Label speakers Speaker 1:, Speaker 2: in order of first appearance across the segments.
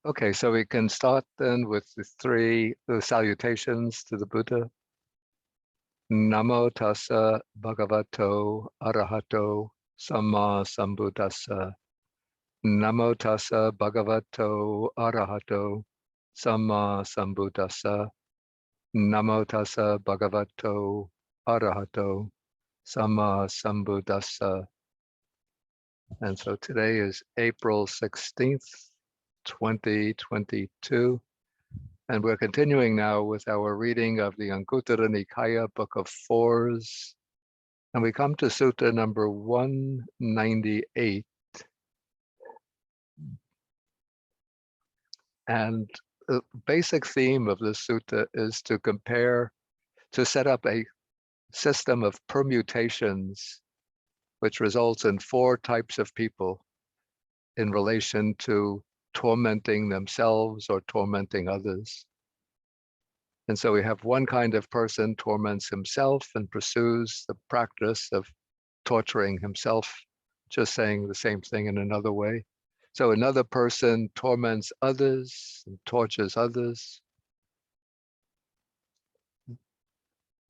Speaker 1: Okay, so we can start then with the salutations to the Buddha. Namo tassa bhagavato arahato samma sambuddhassa. Namo tassa bhagavato arahato samma sambuddhassa. Namo tassa bhagavato arahato samma sambuddhassa. And so today is April 16th, 2022. And we're continuing now with our reading of the Anguttara Nikaya, Book of Fours. And we come to Sutta number 198. And the basic theme of this sutta is to set up a system of permutations, which results in 4 types of people in relation to tormenting themselves or tormenting others. And so we have one kind of person torments himself and pursues the practice of torturing himself, just saying the same thing in another way. So another person torments others and tortures others.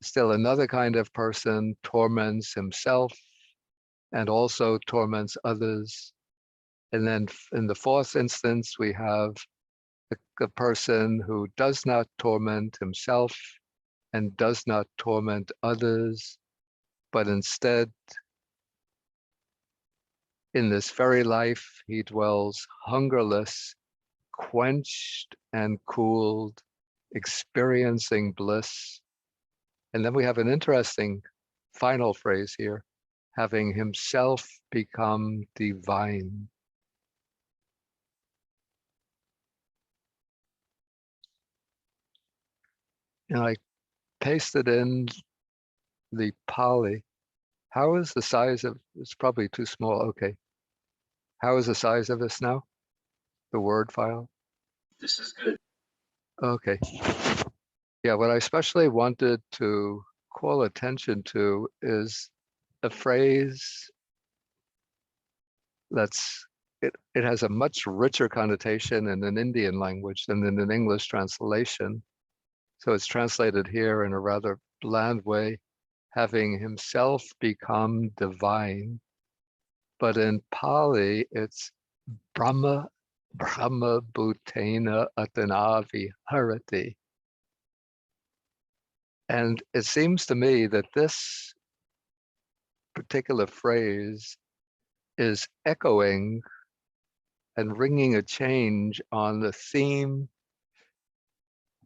Speaker 1: Still another kind of person torments himself and also torments others. And then in the 4th instance, we have the person who does not torment himself and does not torment others, but instead, in this very life, he dwells hungerless, quenched and cooled, experiencing bliss. And then we have an interesting final phrase here, having himself become divine. And I pasted in the Pali. How is the size of, it's probably too small, okay. How is the size of this now? The Word file?
Speaker 2: This is good.
Speaker 1: Okay. Yeah, what I especially wanted to call attention to is a phrase it has a much richer connotation in an Indian language than in an English translation. So it's translated here in a rather bland way, having himself become divine. But in Pali, it's Brahma Bhutena Atanavi Harati. And it seems to me that this particular phrase is echoing and ringing a change on the theme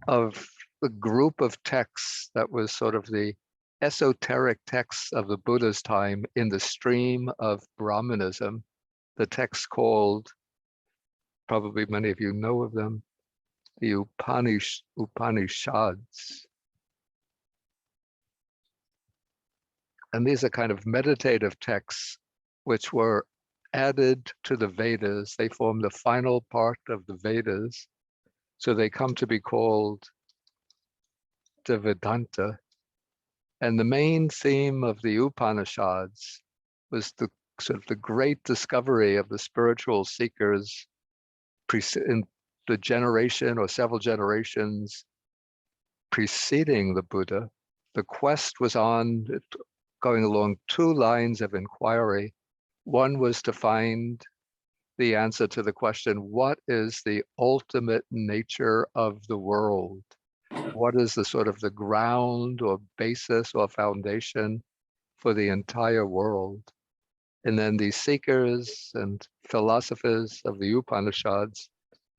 Speaker 1: of the group of texts that was sort of the esoteric texts of the Buddha's time in the stream of Brahmanism, the texts called, probably many of you know of them, the Upanishads. And these are kind of meditative texts which were added to the Vedas. They form the final part of the Vedas. So they come to be called the Vedanta. And the main theme of the Upanishads was the sort of the great discovery of the spiritual seekers in the generation or several generations preceding the Buddha. The quest was going along 2 lines of inquiry. One was to find the answer to the question, what is the ultimate nature of the world? What is the sort of the ground or basis or foundation for the entire world? And then the seekers and philosophers of the Upanishads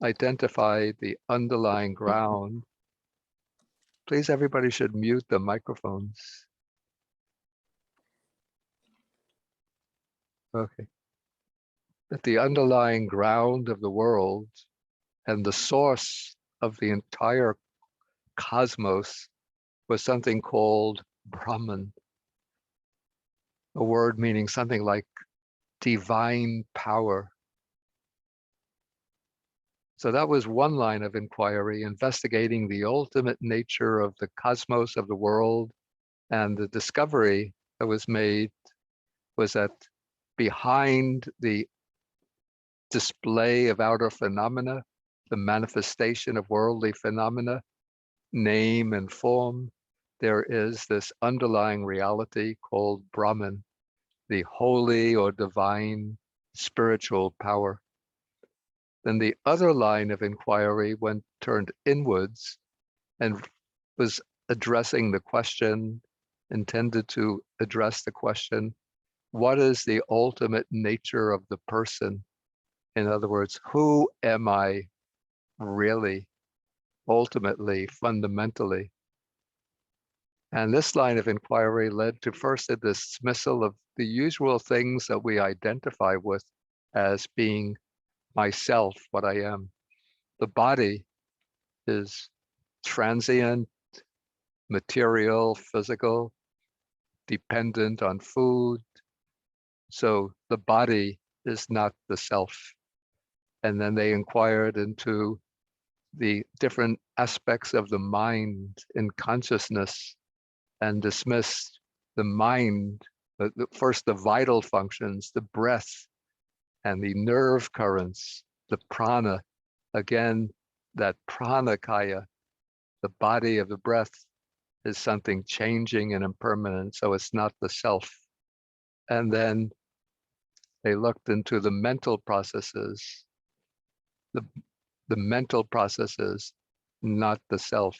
Speaker 1: identified the underlying ground. Please, everybody should mute the microphones. Okay. That the underlying ground of the world and the source of the entire cosmos was something called Brahman, a word meaning something like divine power. So that was one line of inquiry, investigating the ultimate nature of the cosmos, of the world, and the discovery that was made was that behind the display of outer phenomena, the manifestation of worldly phenomena, name and form, there is this underlying reality called Brahman, the holy or divine spiritual power. Then the other line of inquiry, when turned inwards and was addressing the question, intended to address the question, what is the ultimate nature of the person? In other words, who am I really, ultimately, fundamentally? And this line of inquiry led to first a dismissal of the usual things that we identify with as being myself, what I am. The body is transient, material, physical, dependent on food. So the body is not the self. And then they inquired into the different aspects of the mind in consciousness and dismissed the mind, first the vital functions, the breath and the nerve currents, the prana. Again, that pranakaya, the body of the breath, is something changing and impermanent, so it's not the self. And then they looked into the mental processes, the mental processes, not the self.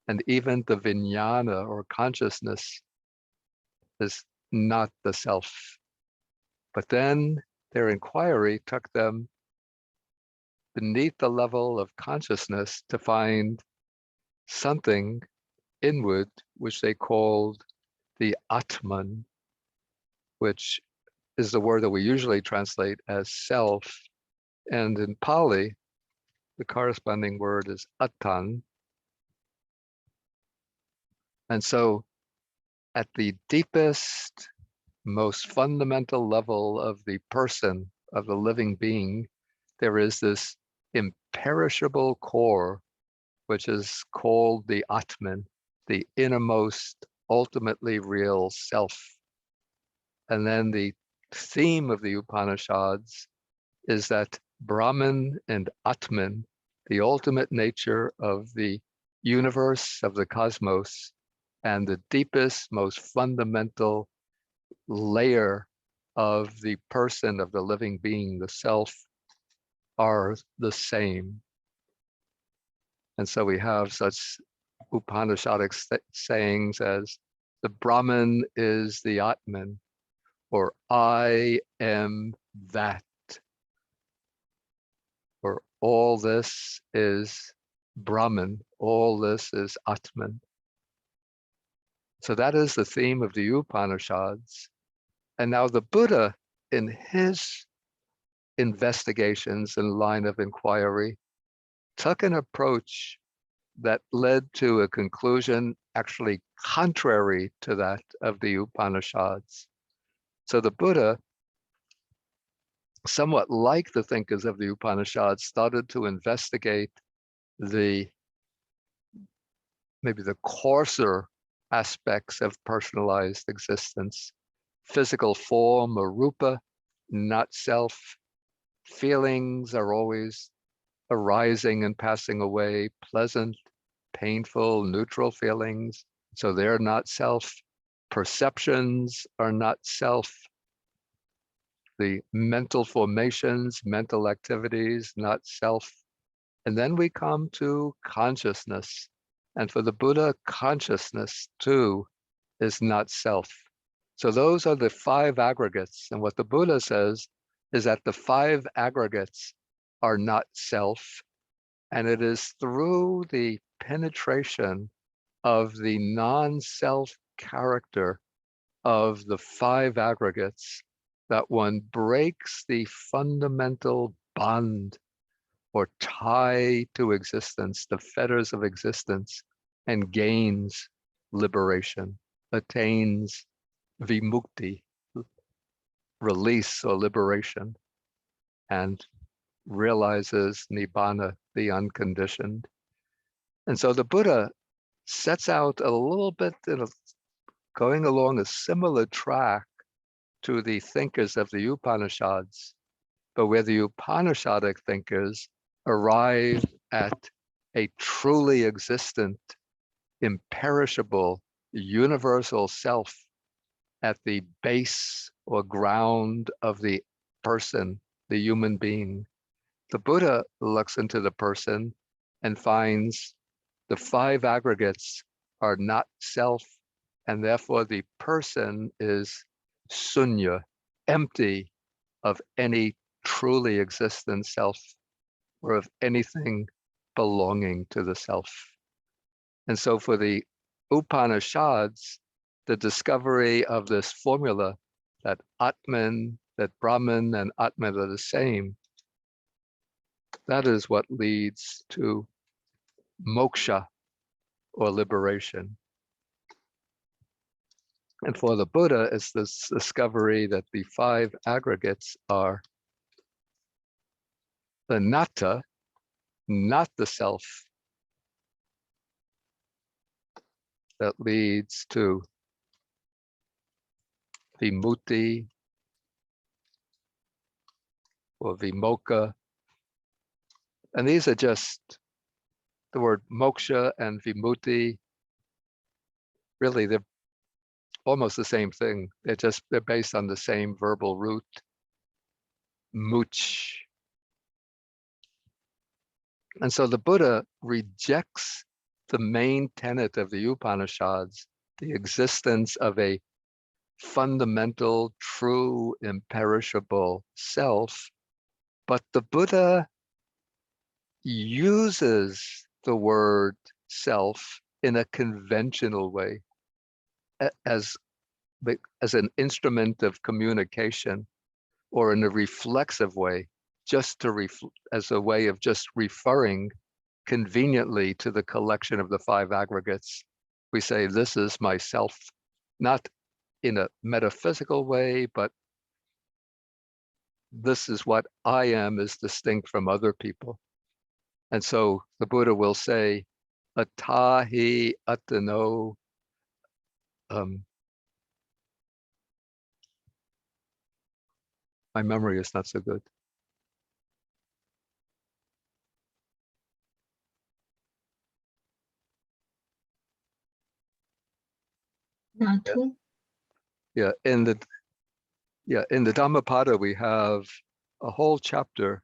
Speaker 1: And even the vijnana or consciousness is not the self. But then their inquiry took them beneath the level of consciousness to find something inward, which they called the Atman, which is the word that we usually translate as self. And in Pali, the corresponding word is Attan. And so at the deepest, most fundamental level of the person, of the living being, there is this imperishable core, which is called the Atman, the innermost, ultimately real self. And then the theme of the Upanishads is that Brahman and Atman, the ultimate nature of the universe, of the cosmos, and the deepest, most fundamental layer of the person, of the living being, the self, are the same. And so we have such Upanishadic sayings as the Brahman is the Atman, or I am that, or all this is Brahman, all this is Atman. So that is the theme of the Upanishads. And now the Buddha, in his investigations and line of inquiry, took an approach that led to a conclusion actually contrary to that of the Upanishads. So the Buddha, somewhat like the thinkers of the Upanishads, started to investigate maybe the coarser aspects of personalized existence. Physical form or rupa, not self. Feelings are always arising and passing away, pleasant, painful, neutral feelings. So they're not self. Perceptions are not self. The mental formations, mental activities, not self. And then we come to consciousness. And for the Buddha, consciousness too is not self. So those are the five aggregates. And what the Buddha says is that the five aggregates are not self. And it is through the penetration of the non-self character of the five aggregates that one breaks the fundamental bond or tie to existence, the fetters of existence, and gains liberation, attains vimukti, release or liberation, and realizes nibbana, the unconditioned. And so the Buddha sets out a little bit going along a similar track to the thinkers of the Upanishads, but where the Upanishadic thinkers arrive at a truly existent, imperishable, universal self at the base or ground of the person, the human being. The Buddha looks into the person and finds the five aggregates are not self, and therefore the person is sunya, empty of any truly existent self or of anything belonging to the self. And so for the Upanishads, the discovery of this formula that Atman, that Brahman and Atman are the same, that is what leads to moksha or liberation. And for the Buddha, it's this discovery that the five aggregates are the anatta, not the self, that leads to vimutti or vimoksha. And these are just the word moksha and vimutti. Really, they're almost the same thing. They're based on the same verbal root, much. And so the Buddha rejects the main tenet of the Upanishads, the existence of a fundamental, true, imperishable self. But the Buddha uses the word self in a conventional way as an instrument of communication, or in a reflexive way, just to as a way of just referring conveniently to the collection of the five aggregates. We say, this is myself, not in a metaphysical way, but this is what I am is distinct from other people. And so the Buddha will say, atahi atano. My memory is not so good.
Speaker 2: Natu.
Speaker 1: Yeah, in the Dhammapada, we have a whole chapter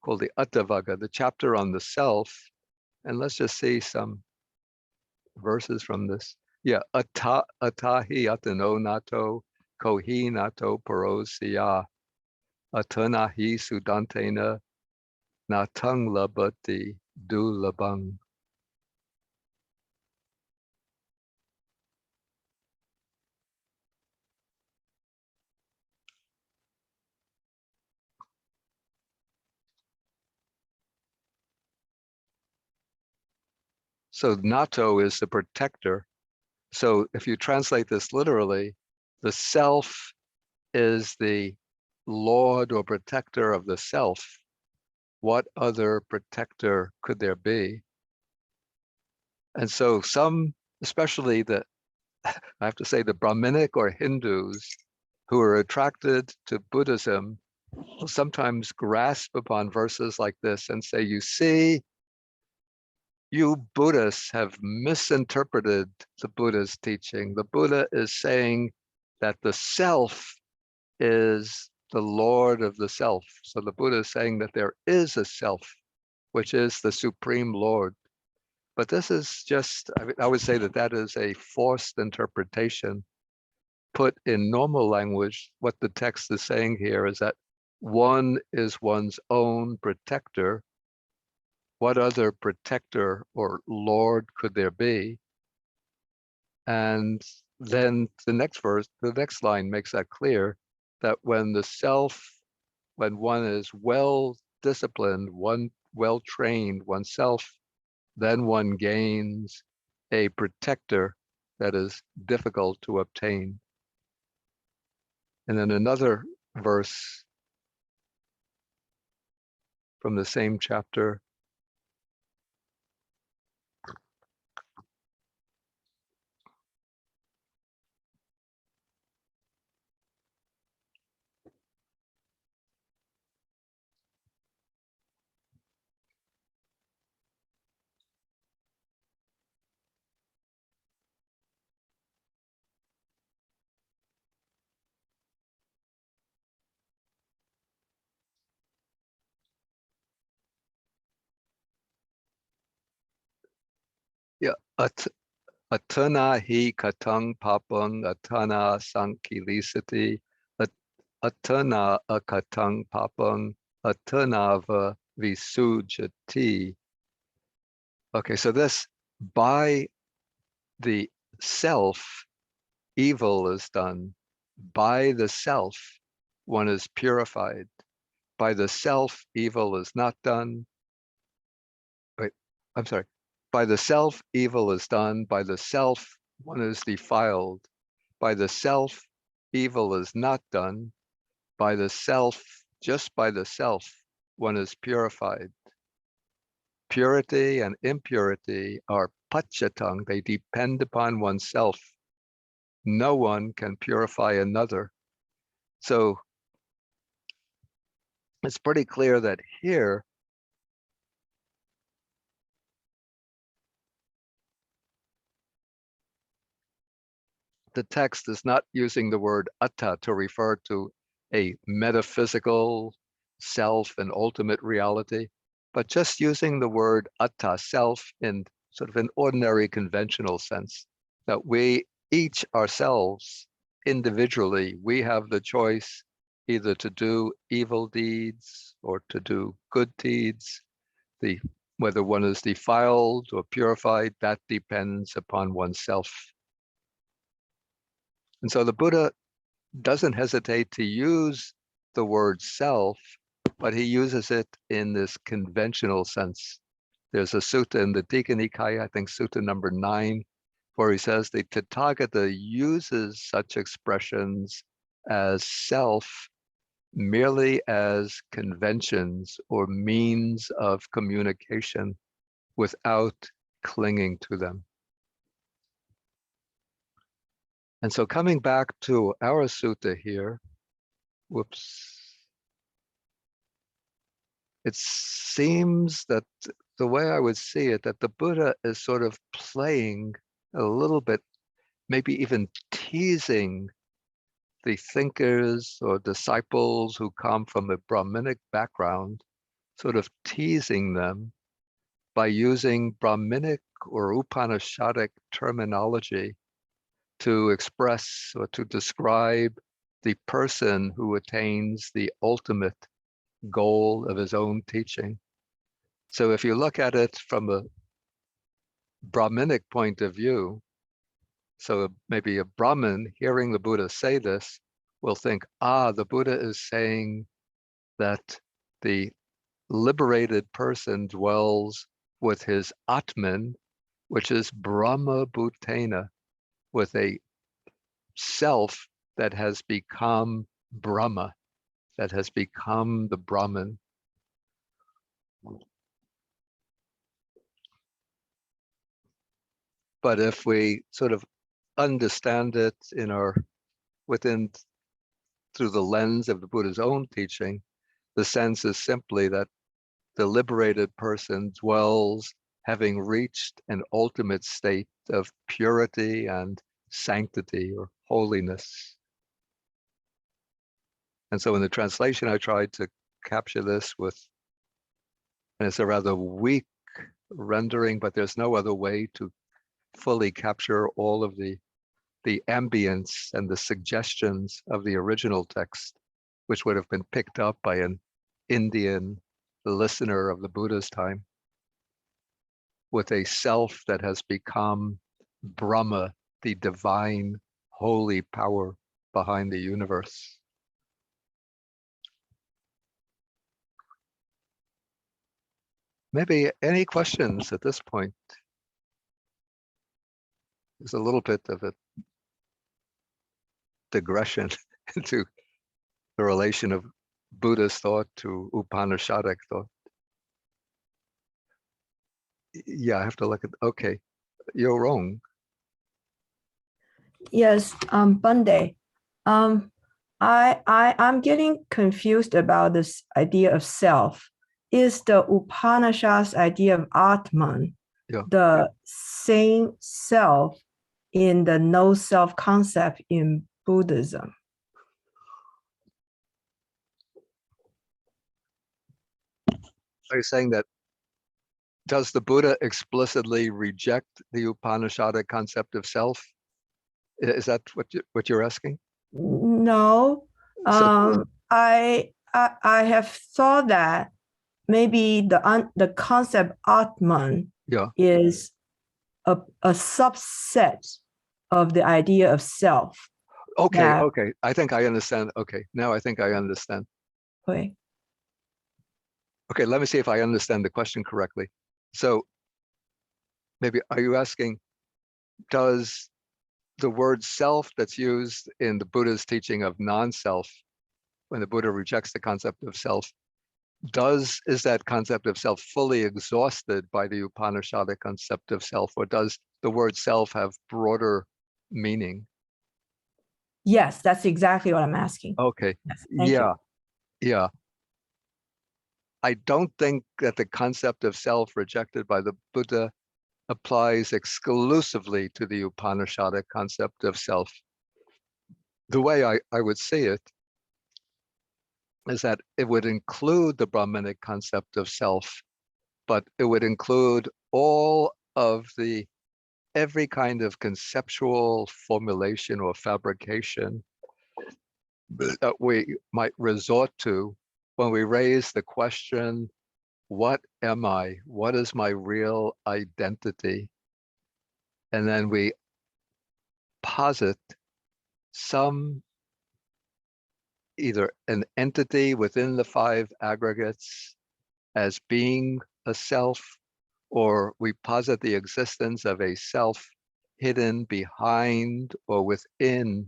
Speaker 1: called the Attavagga, the chapter on the self. And let's just see some verses from this. Yeah, atahi atano nato kohi nato parosya atanahi sudantena natang labati dulabang. So nato is the protector. So if you translate this literally, the self is the lord or protector of the self. What other protector could there be? And so some, especially I have to say the Brahminic or Hindus who are attracted to Buddhism will sometimes grasp upon verses like this and say, you see, you Buddhists have misinterpreted the Buddha's teaching. The Buddha is saying that the self is the Lord of the self. So the Buddha is saying that there is a self, which is the Supreme Lord. But this is just, I would say that is a forced interpretation. Put in normal language, what the text is saying here is that one is one's own protector. What other protector or Lord could there be? And then the next verse, the next line makes that clear, that when one is well disciplined, well trained oneself, then one gains a protector that is difficult to obtain. And then another verse from the same chapter. Yeah, atana hi katang papang atana sankilisati atana akatang papang atanava visujati. Okay, so this, by the self, evil is done. By the self, one is purified. By the self, evil is not done. Wait, I'm sorry. By the self, evil is done. By the self, one is defiled. By the self, evil is not done. By the self, just by the self, one is purified. Purity and impurity are pachatang. They depend upon oneself. No one can purify another. So it's pretty clear that here, the text is not using the word atta to refer to a metaphysical self and ultimate reality, but just using the word atta, self, in sort of an ordinary conventional sense, that we each ourselves individually, we have the choice either to do evil deeds or to do good deeds. Whether one is defiled or purified, that depends upon oneself. And so the Buddha doesn't hesitate to use the word self, but he uses it in this conventional sense. There's a sutta in the Digha Nikaya, I think sutta number 9, where he says the Tathagata uses such expressions as self merely as conventions or means of communication without clinging to them. And so coming back to our sutta here, it seems that the way I would see it, that the Buddha is sort of playing a little bit, maybe even teasing the thinkers or disciples who come from a Brahminic background, sort of teasing them by using Brahminic or Upanishadic terminology to express or to describe the person who attains the ultimate goal of his own teaching. So if you look at it from a Brahminic point of view, so maybe a Brahmin hearing the Buddha say this will think, the Buddha is saying that the liberated person dwells with his Atman, which is Brahma Bhutena, with a self that has become Brahma, that has become the Brahman. But if we sort of understand it through the lens of the Buddha's own teaching, the sense is simply that the liberated person dwells having reached an ultimate state of purity and sanctity or holiness. And so in the translation, I tried to capture this and it's a rather weak rendering, but there's no other way to fully capture all of the ambience and the suggestions of the original text, which would have been picked up by an Indian listener of the Buddha's time, with a self that has become Brahma, the divine, holy power behind the universe. Maybe any questions at this point? There's a little bit of a digression into the relation of Buddhist thought to Upanishadic thought. Yeah, I have to look at, okay, you're wrong.
Speaker 3: Yes, Bunday. I'm getting confused about this idea of self. Is the Upanishads idea of Atman the same self in the no self concept in Buddhism?
Speaker 1: Are you saying that does the Buddha explicitly reject the Upanishadic concept of self? Is that what you're asking?
Speaker 3: No,
Speaker 1: So,
Speaker 3: I have thought that maybe the concept Atman
Speaker 1: yeah.
Speaker 3: is a subset of the idea of self.
Speaker 1: Okay.
Speaker 3: That,
Speaker 1: Okay. I think I understand. Okay. Now I think I understand.
Speaker 3: okay.
Speaker 1: Okay. Let me see if I understand the question correctly. So maybe are you asking, does the word self that's used in the Buddha's teaching of non-self, when the Buddha rejects the concept of self, is that concept of self fully exhausted by the Upanishadic concept of self, or does the word self have broader meaning?
Speaker 3: Yes, that's exactly what I'm asking.
Speaker 1: Okay.
Speaker 3: Yes, thank you.
Speaker 1: Yeah. I don't think that the concept of self rejected by the Buddha applies exclusively to the Upanishadic concept of self. The way I would see it is that it would include the Brahmanic concept of self, but it would include all of every kind of conceptual formulation or fabrication that we might resort to when we raise the question, what am I? What is my real identity? And then we posit some, either an entity within the five aggregates as being a self, or we posit the existence of a self hidden behind or within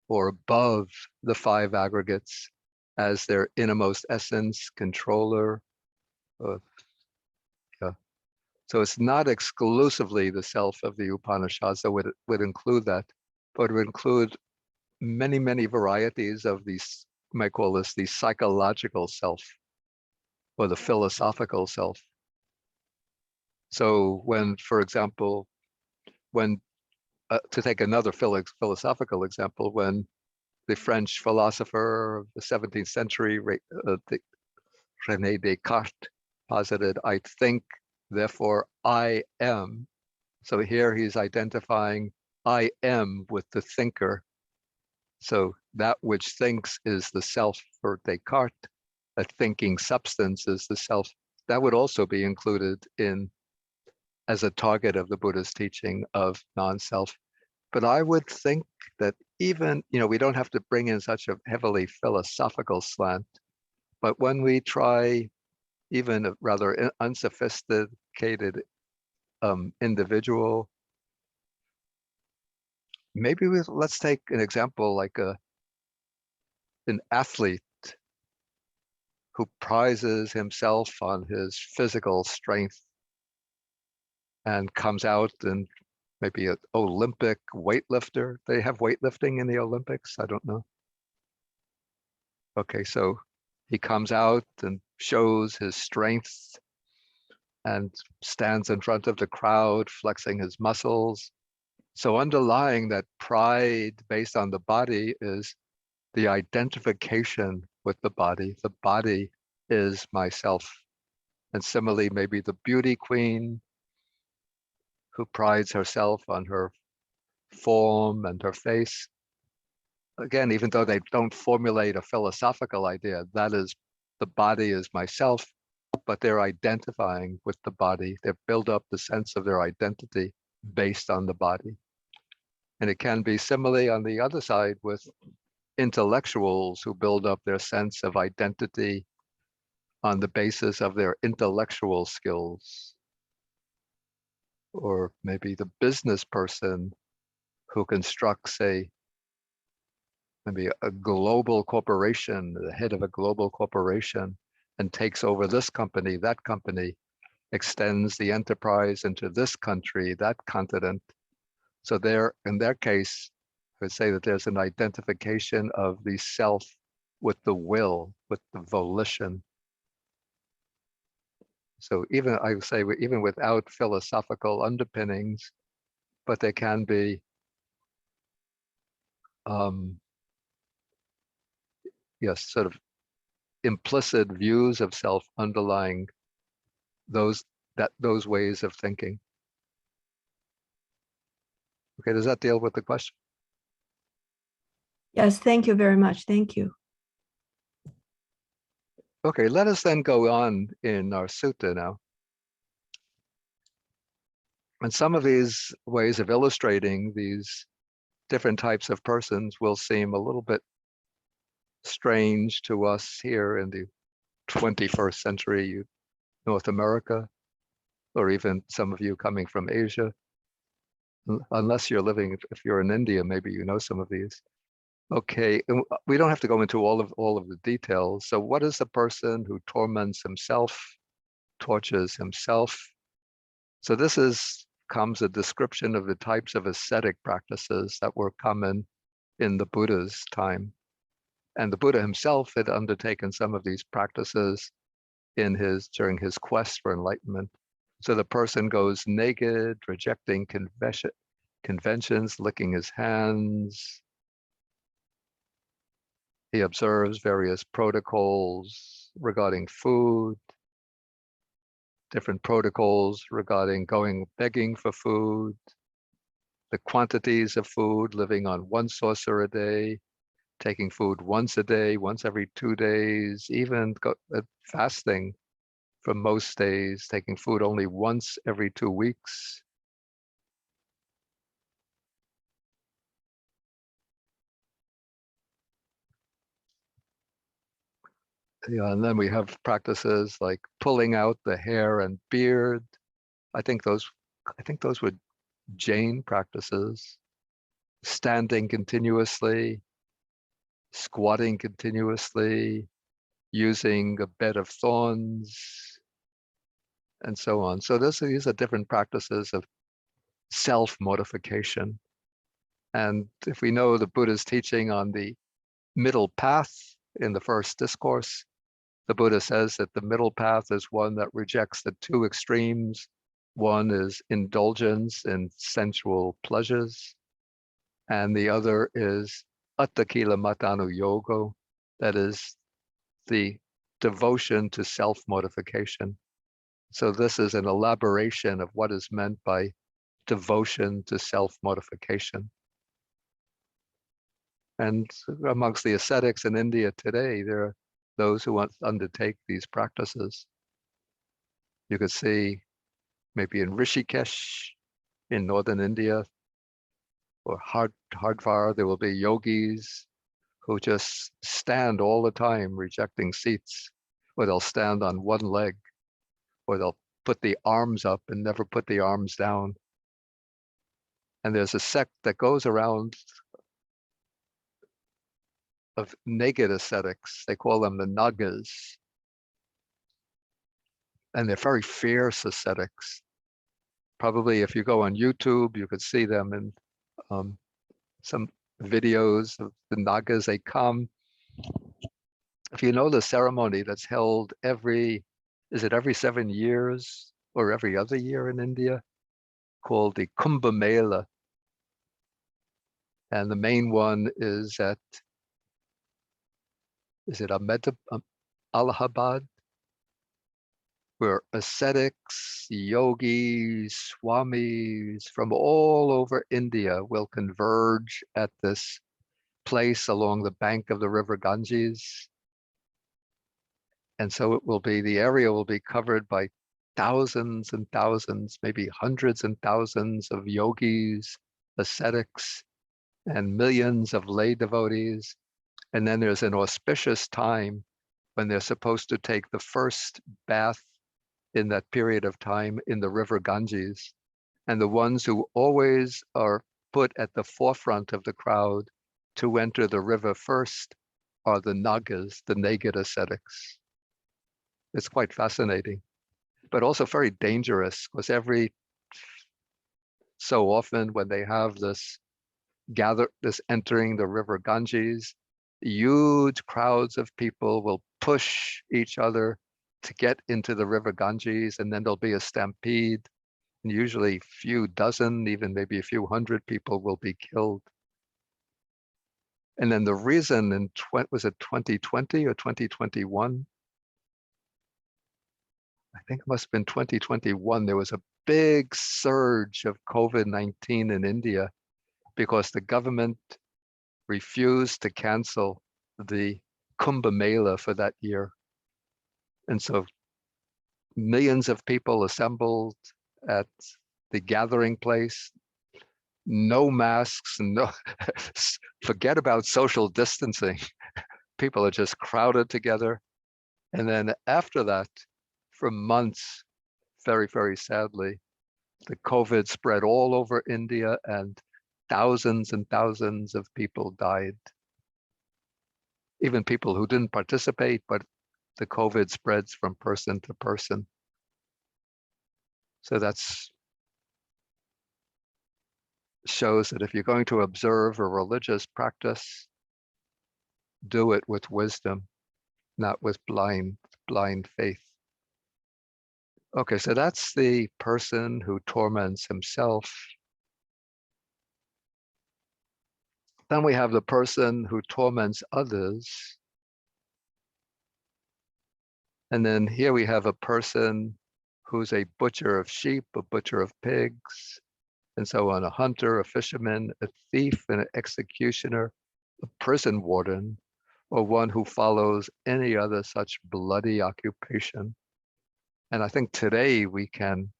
Speaker 1: or above the five aggregates as their innermost essence, controller. Yeah. So it's not exclusively the self of the Upanishads that would include that, but it would include many, many varieties of these, you might call this the psychological self or the philosophical self. So when, for example, to take another philosophical example, when the French philosopher of the 17th century, René Descartes, posited, I think, therefore I am. So here he's identifying I am with the thinker. So that which thinks is the self for Descartes, a thinking substance is the self. That would also be included as a target of the Buddha's teaching of non-self. But I would think that even, we don't have to bring in such a heavily philosophical slant, but when we try even a rather unsophisticated individual, maybe let's take an example like an athlete who prizes himself on his physical strength and comes out and maybe an Olympic weightlifter. They have weightlifting in the Olympics? I don't know. Okay, so he comes out and shows his strength and stands in front of the crowd, flexing his muscles. So underlying that pride based on the body is the identification with the body. The body is myself. And similarly, maybe the beauty queen who prides herself on her form and her face. Again, even though they don't formulate a philosophical idea, that is, the body is myself, but they're identifying with the body. They build up the sense of their identity based on the body. And it can be similarly on the other side with intellectuals who build up their sense of identity on the basis of their intellectual skills. Or maybe the business person who constructs maybe a global corporation, the head of a global corporation, and takes over this company, that company, extends the enterprise into this country, that continent. So in their case, I would say that there's an identification of the self with the will, with the volition. So I would say, even without philosophical underpinnings, but there can be sort of implicit views of self underlying those those ways of thinking. Okay, does that deal with the question?
Speaker 3: Yes, thank you very much. Thank you.
Speaker 1: Okay, let us then go on in our sutta now. And some of these ways of illustrating these different types of persons will seem a little bit strange to us here in the 21st century North America, or even some of you coming from Asia. Unless you're living, if you're in India, maybe you know some of these. Okay, we don't have to go into all of the details. So what is the person who torments himself, tortures himself? So this comes a description of the types of ascetic practices that were common in the Buddha's time. And the Buddha himself had undertaken some of these practices during his quest for enlightenment. So the person goes naked, rejecting conventions, licking his hands. He observes various protocols regarding food, different protocols regarding going begging for food, the quantities of food, living on 1 saucer a day, taking food once a day, once every 2 days, even fasting for most days, taking food only once every 2 weeks. Yeah, and then we have practices like pulling out the hair and beard. I think those were Jain practices. Standing continuously, squatting continuously, using a bed of thorns, and so on. So these are different practices of self-mortification. And if we know the Buddha's teaching on the middle path in the first discourse, the Buddha says that the middle path is one that rejects the 2 extremes. One is indulgence in sensual pleasures, and the other is attakila matanu yoga, that is the devotion to self-mortification. So this is an elaboration of what is meant by devotion to self-mortification. And amongst the ascetics in India today, there are those who want to undertake these practices. You could see maybe in Rishikesh in northern India, or Hardwar, there will be yogis who just stand all the time rejecting seats, or they'll stand on one leg, or they'll put the arms up and never put the arms down. And there's a sect that goes around of naked ascetics. They call them the Nagas. And they're very fierce ascetics. Probably if you go on YouTube, you could see them in some videos of the Nagas. They come. If you know the ceremony that's held every 7 years or every other year in India, called the Kumbh Mela. And the main one is at, Allahabad, where ascetics, yogis, swamis from all over India will converge at this place along the bank of the river Ganges. And so the area will be covered by thousands and thousands, maybe hundreds and thousands of yogis, ascetics, and millions of lay devotees. And then there's an auspicious time when they're supposed to take the first bath in that period of time in the river Ganges. And the ones who always are put at the forefront of the crowd to enter the river first are the Nagas, the naked ascetics. It's quite fascinating, but also very dangerous, because every so often when they have this entering the river Ganges, huge crowds of people will push each other to get into the river Ganges, and then there'll be a stampede, and usually a few dozen, even maybe a few hundred people will be killed. And then the reason was it 2020 or 2021? I think it must have been 2021, there was a big surge of COVID-19 in India because the government refused to cancel the Kumbh Mela for that year. And so millions of people assembled at the gathering place, no masks, no, forget about social distancing. People are just crowded together. And then after that, for months, very, very sadly, the COVID spread all over India and thousands and thousands of people died. Even people who didn't participate, but the COVID spreads from person to person. So that's shows that if you're going to observe a religious practice, do it with wisdom, not with blind faith. Okay, so that's the person who torments himself. Then we have the person who torments others. And then here we have a person who's a butcher of sheep, a butcher of pigs, and so on, a hunter, a fisherman, a thief, an executioner, a prison warden, or one who follows any other such bloody occupation. And I think today we can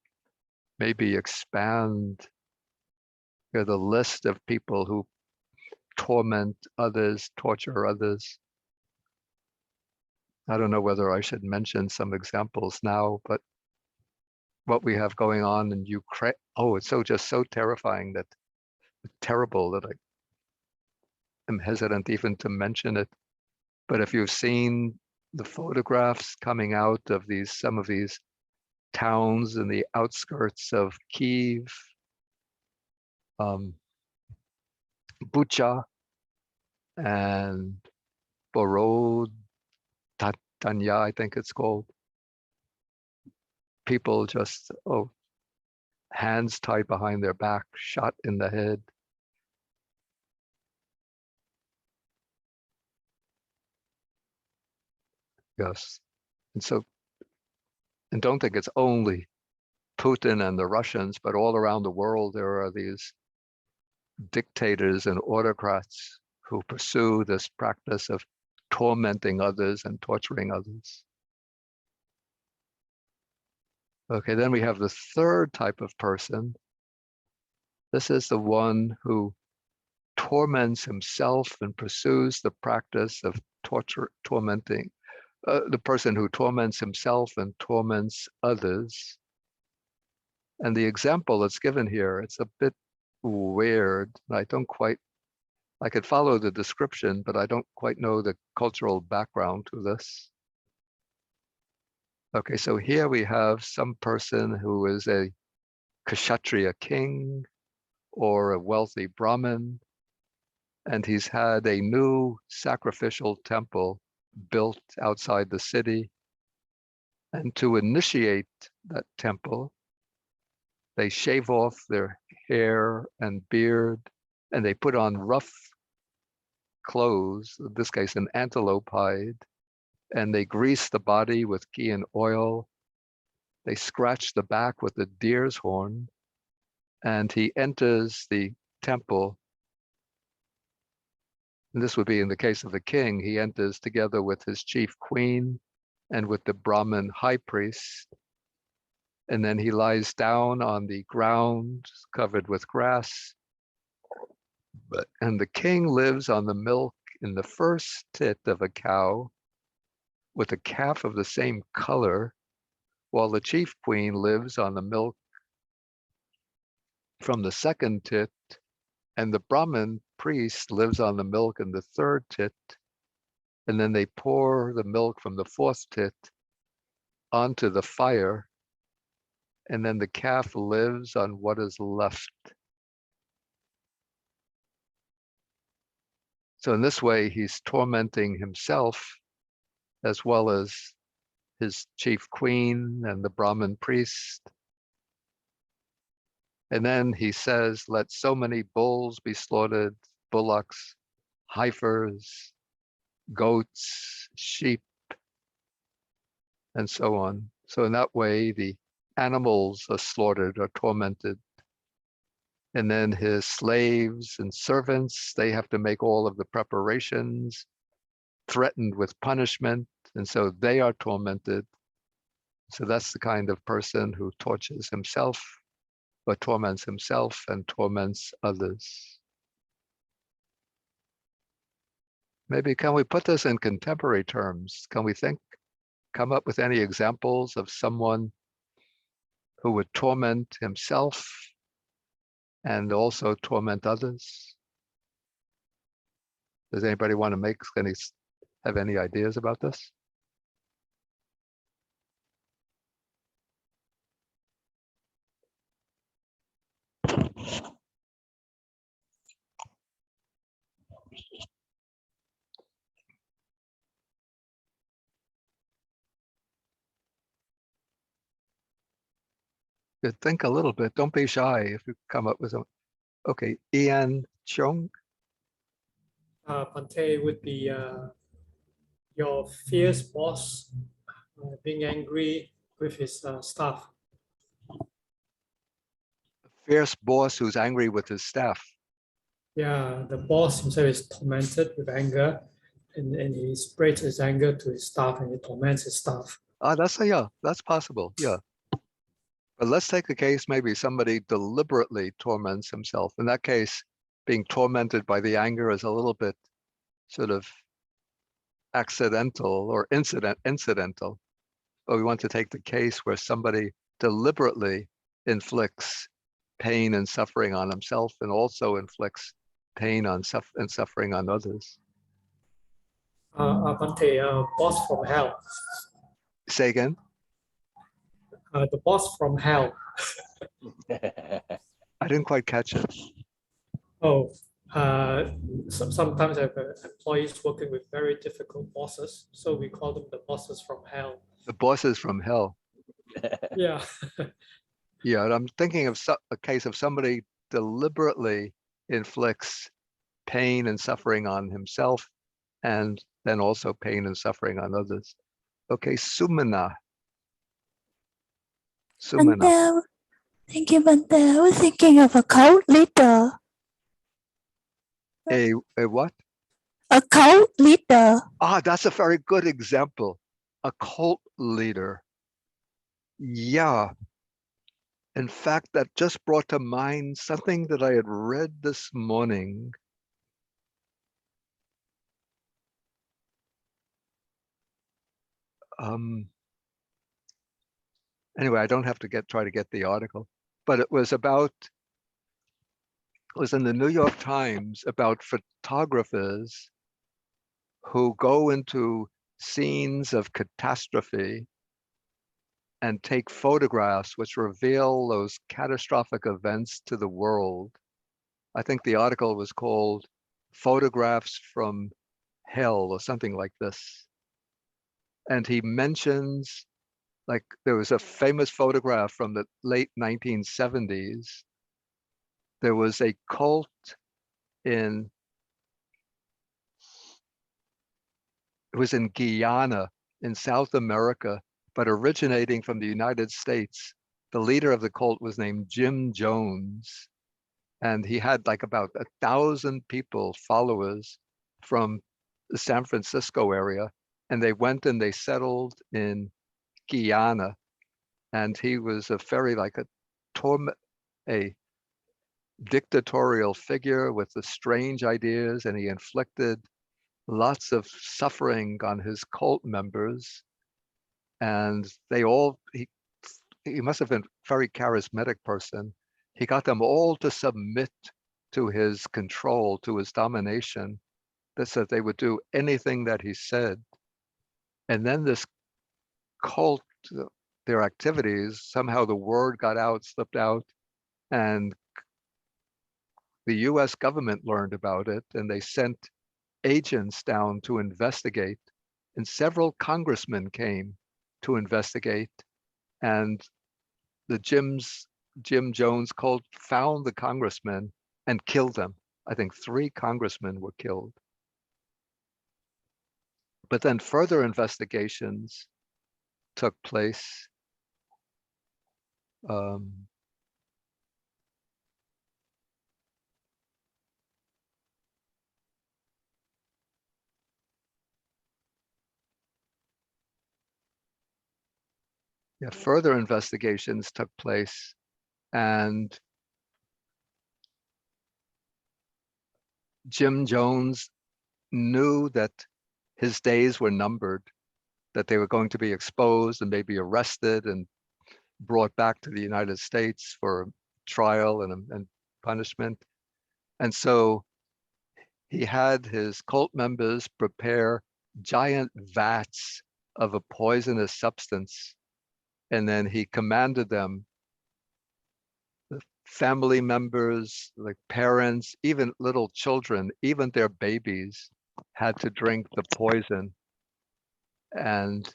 Speaker 1: maybe expand the list of people who torment others, torture others. I don't know whether I should mention some examples now, but what we have going on in Ukraine, oh, it's just so terrifying, that terrible, that I am hesitant even to mention it. But if you've seen the photographs coming out of some of these towns in the outskirts of Kyiv, Bucha and Borodanya, I think it's called. People just, hands tied behind their back, shot in the head. Yes. And don't think it's only Putin and the Russians, but all around the world, there are these dictators and autocrats who pursue this practice of tormenting others and torturing others. Okay, then we have the third type of person. This is the one who torments himself and pursues the practice of tormenting. The person who torments himself and torments others. And the example that's given here, it's a bit weird. I could follow the description, but I don't quite know the cultural background to this. Okay, so here we have some person who is a Kshatriya king or a wealthy Brahmin, and he's had a new sacrificial temple built outside the city. And to initiate that temple, they shave off their hair and beard, and they put on rough clothes, in this case an antelope hide, and they grease the body with ghee and oil. They scratch the back with a deer's horn, and he enters the temple. And this would be in the case of the king. He enters together with his chief queen and with the Brahmin high priest. And then he lies down on the ground covered with grass. And the king lives on the milk in the first tit of a cow with a calf of the same color, while the chief queen lives on the milk from the second tit, and the Brahmin priest lives on the milk in the third tit. And then they pour the milk from the fourth tit onto the fire, and then the calf lives on what is left. So in this way, he's tormenting himself as well as his chief queen and the Brahmin priest. And then he says, let so many bulls be slaughtered, bullocks, heifers, goats, sheep, and so on. So in that way, the animals are slaughtered or tormented. And then his slaves and servants, they have to make all of the preparations, threatened with punishment, and so they are tormented. So that's the kind of person who tortures himself, or torments himself and torments others. Maybe can we put this in contemporary terms? Can we come up with any examples of someone who would torment himself and also torment others? Does anybody want to have any ideas about this? Think a little bit. Don't be shy if you come up with some. Okay, Ian Chung.
Speaker 4: Pante would be your fierce boss being angry with his staff.
Speaker 1: Fierce boss who's angry with his staff.
Speaker 4: Yeah, the boss himself is tormented with anger, and he spreads his anger to his staff, and he torments his staff.
Speaker 1: That's possible. Yeah. But let's take a case, maybe somebody deliberately torments himself. In that case, being tormented by the anger is a little bit sort of accidental or incidental. But we want to take the case where somebody deliberately inflicts pain and suffering on himself and also inflicts pain and suffering on others.
Speaker 4: Pante, boss from hell.
Speaker 1: Say again?
Speaker 4: The boss from hell.
Speaker 1: I didn't quite catch it.
Speaker 4: Oh, sometimes I have employees working with very difficult bosses, so we call them the bosses from hell.
Speaker 1: The bosses from hell.
Speaker 4: Yeah.
Speaker 1: Yeah, and I'm thinking of a case of somebody deliberately inflicts pain and suffering on himself and then also pain and suffering on others. Okay, Sumana.
Speaker 5: Bante, thank you, Bante. I was thinking of a cult leader.
Speaker 1: A what?
Speaker 5: A cult leader.
Speaker 1: Ah, that's a very good example. A cult leader. Yeah. In fact, that just brought to mind something that I had read this morning. Anyway, I don't have to try to get the article, but it was in the New York Times about photographers who go into scenes of catastrophe and take photographs which reveal those catastrophic events to the world. I think the article was called Photographs from Hell or something like this. And he mentions, like, there was a famous photograph from the late 1970s. There was a cult it was in Guyana in South America, but originating from the United States. The leader of the cult was named Jim Jones. And he had like about 1,000 people, followers from the San Francisco area. And they went and they settled in Guyana. And he was a dictatorial figure with the strange ideas, and he inflicted lots of suffering on his cult members. And he must have been a very charismatic person. He got them all to submit to his control, to his domination, that they would do anything that he said. And then this cult, their activities, somehow the word got out, slipped out, and the US government learned about it, and they sent agents down to investigate, and several congressmen came to investigate, and the Jim Jones cult found the congressmen and killed them. I think 3 congressmen were killed. But then further investigations took place, yeah, further investigations took place, and Jim Jones knew that his days were numbered, that they were going to be exposed and maybe arrested and brought back to the United States for trial and punishment. And so he had his cult members prepare giant vats of a poisonous substance. And then he commanded them, the family members, like parents, even little children, even their babies had to drink the poison. And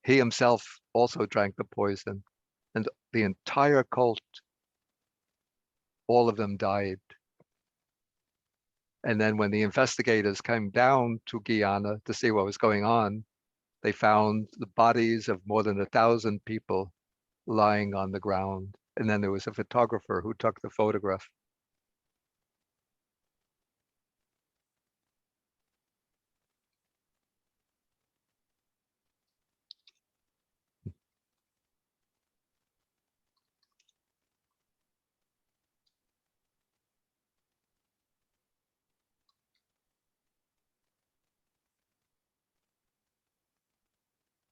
Speaker 1: he himself also drank the poison. And the entire cult, all of them died. And then when the investigators came down to Guyana to see what was going on, they found the bodies of more than 1,000 people lying on the ground. And then there was a photographer who took the photograph.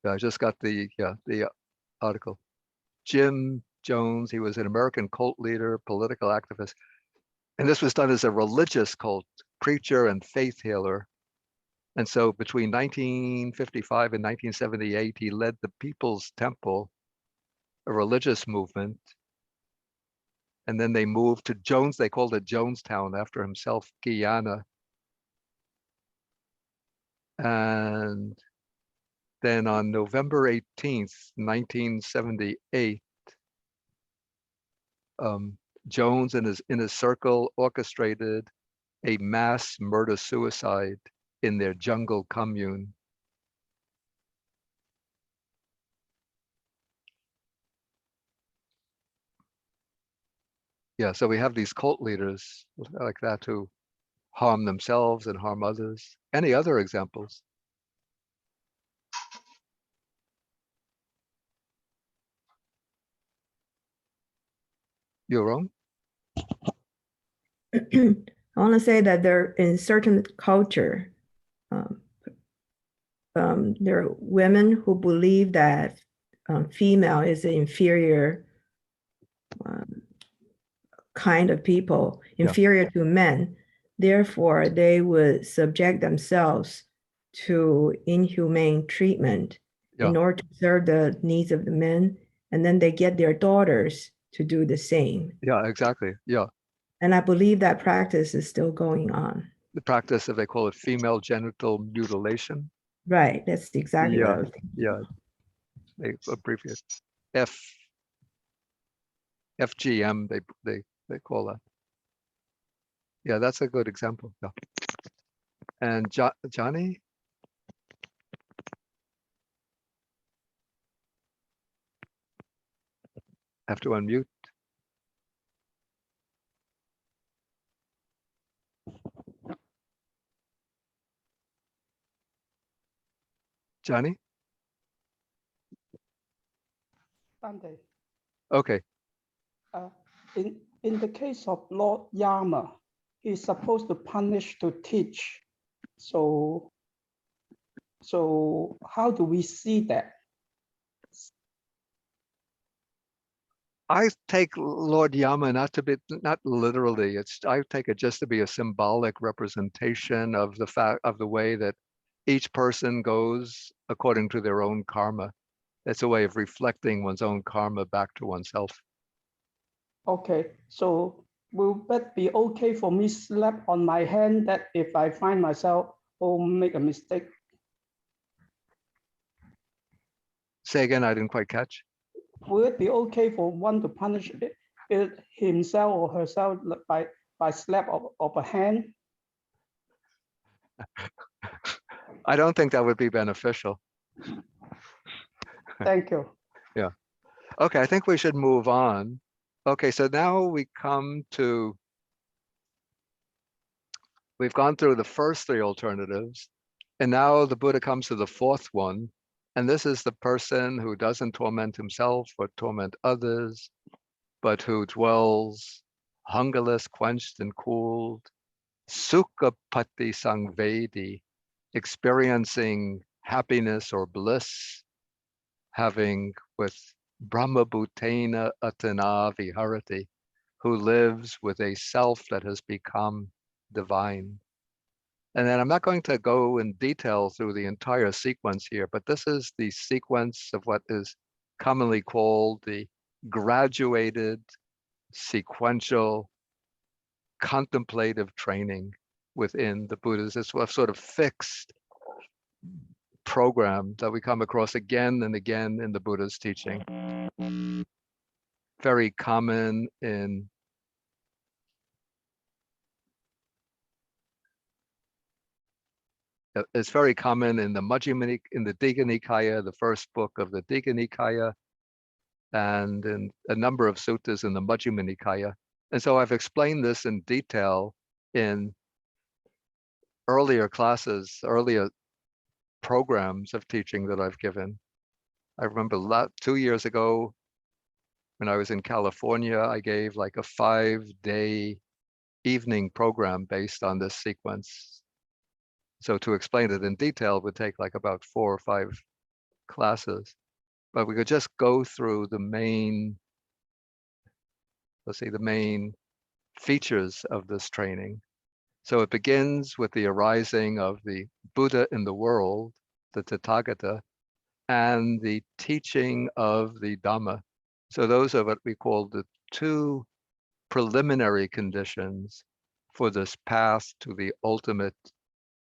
Speaker 1: I just got the article. Jim Jones, he was an American cult leader, political activist. And this was done as a religious cult, preacher and faith healer. And so between 1955 and 1978, he led the People's Temple, a religious movement. And then they moved to Jones, they called it Jonestown after himself, Guyana. And then on November 18th, 1978, Jones and his inner circle orchestrated a mass murder-suicide in their jungle commune. Yeah, so we have these cult leaders like that who harm themselves and harm others. Any other examples? You're wrong.
Speaker 3: I want to say that there, in certain culture, there are women who believe that female is an inferior kind of people, inferior to men. Therefore, they would subject themselves to inhumane treatment in order to serve the needs of the men. And then they get their daughters to do the same.
Speaker 1: Yeah, exactly. Yeah.
Speaker 3: And I believe that practice is still going on.
Speaker 1: The practice of, they call it female genital mutilation.
Speaker 3: Right. That's exactly what I was thinking.
Speaker 1: Yeah. They abbreviate FGM, they call that. Yeah, that's a good example. Yeah. And Johnny? Have to unmute. Johnny?
Speaker 6: Sunday.
Speaker 1: Okay.
Speaker 6: In the case of Lord Yama, he's supposed to punish to teach. So how do we see that?
Speaker 1: I take Lord Yama not literally. I take it just to be a symbolic representation of the fact of the way that each person goes according to their own karma. It's a way of reflecting one's own karma back to oneself.
Speaker 6: Okay, so will that be okay for me slap on my hand that if I find myself make a mistake?
Speaker 1: Say again, I didn't quite catch.
Speaker 6: Will it be okay for one to punish himself or herself by slap of a hand?
Speaker 1: I don't think that would be beneficial.
Speaker 6: Thank you.
Speaker 1: Yeah. Okay, I think we should move on. Okay, so now we've gone through the first three alternatives, and now the Buddha comes to the fourth one. And this is the person who doesn't torment himself or torment others, but who dwells hungerless, quenched, and cooled, Sukhapati Sangvedi, experiencing happiness or bliss, having with Brahmabhutena Atana Viharati, who lives with a self that has become divine. And then I'm not going to go in detail through the entire sequence here, but this is the sequence of what is commonly called the graduated, sequential, contemplative training within the Buddhas. It's a sort of fixed program that we come across again and again in the Buddha's teaching. Very common in it's very common in the Majjhima, in the Digha Nikaya, the first book of the Digha Nikaya, and in a number of suttas in the Majjhima Nikaya. And so I've explained this in detail in earlier classes, earlier programs of teaching that I've given. I remember 2 years ago when I was in California, I gave like a 5-day evening program based on this sequence. So to explain it in detail would take like about 4 or 5 classes, but we could just go through the main, let's say, the main features of this training. So it begins with the arising of the Buddha in the world, the Tathagata, and the teaching of the Dhamma. So those are what we call the 2 preliminary conditions for this path to the ultimate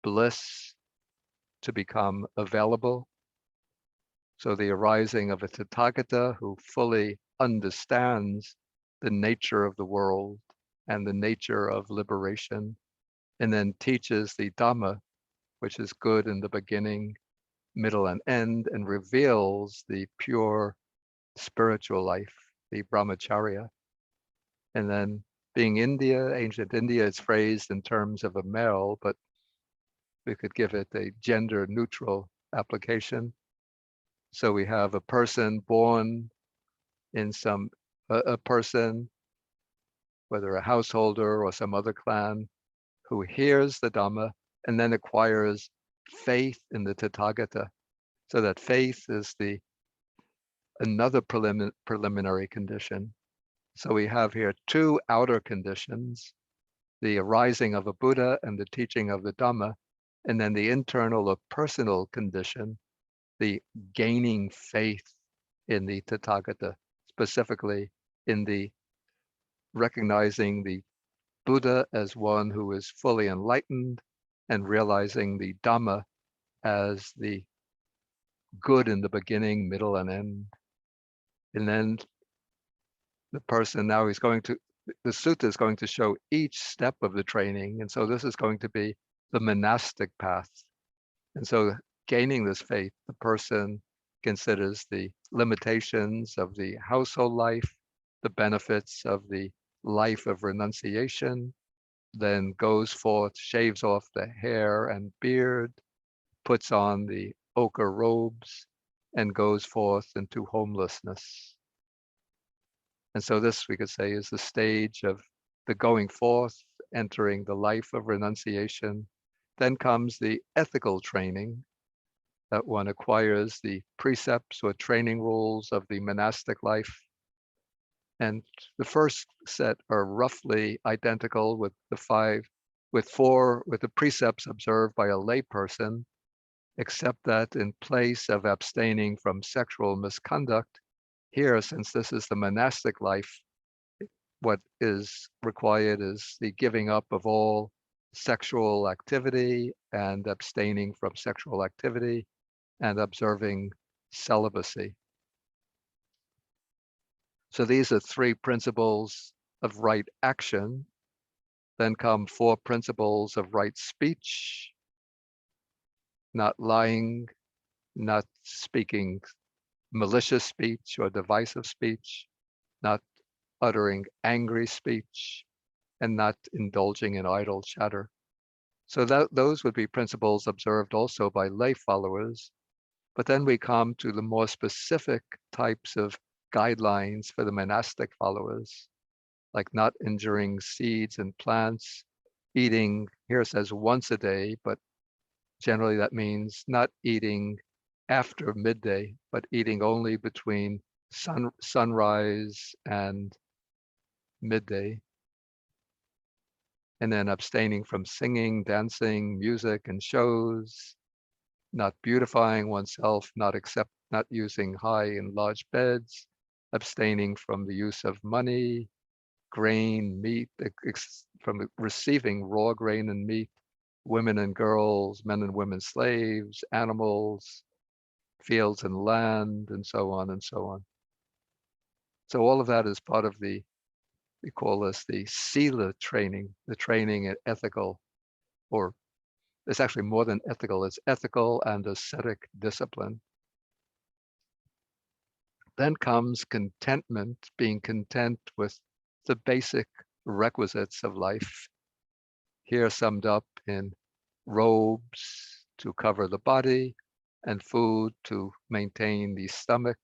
Speaker 1: bliss to become available. So the arising of a Tathagata who fully understands the nature of the world and the nature of liberation, and then teaches the Dhamma, which is good in the beginning, middle, and end, and reveals the pure spiritual life, the brahmacharya. And then being India, ancient India, it's phrased in terms of a male, but we could give it a gender neutral application. So we have a person born in a person, whether a householder or some other clan, who hears the Dhamma and then acquires faith in the Tathagata. So that faith is another preliminary condition. So we have here 2 outer conditions, the arising of a Buddha and the teaching of the Dhamma, and then the internal or personal condition, the gaining faith in the Tathagata, specifically in the recognizing the Buddha as one who is fully enlightened and realizing the Dhamma as the good in the beginning, middle, and end. And then the person now is going to, the sutta is going to show each step of the training. And so this is going to be the monastic path. And so gaining this faith, the person considers the limitations of the household life, the benefits of the life of renunciation, then goes forth, shaves off the hair and beard, puts on the ochre robes, and goes forth into homelessness. And so this, we could say, is the stage of the going forth, entering the life of renunciation. Then comes the ethical training, that one acquires the precepts or training rules of the monastic life. And the first set are roughly identical with the 5, with the precepts observed by a layperson, except that in place of abstaining from sexual misconduct, here, since this is the monastic life, what is required is the giving up of all sexual activity and abstaining from sexual activity and observing celibacy. So these are 3 principles of right action. Then come 4 principles of right speech, not lying, not speaking malicious speech or divisive speech, not uttering angry speech, and not indulging in idle chatter. So those would be principles observed also by lay followers. But then we come to the more specific types of guidelines for the monastic followers, like not injuring seeds and plants, eating, here it says once a day, but generally that means not eating after midday, but eating only between sunrise and midday. And then abstaining from singing, dancing, music, and shows, not beautifying oneself, not using high and large beds, abstaining from the use of money, grain, meat, from receiving raw grain and meat, women and girls, men and women slaves, animals, fields and land, and so on and so on. So all of that is part of we call this the sila training, the training in ethical, or it's actually more than ethical, it's ethical and ascetic discipline. Then comes contentment, being content with the basic requisites of life, here summed up in robes to cover the body and food to maintain the stomach.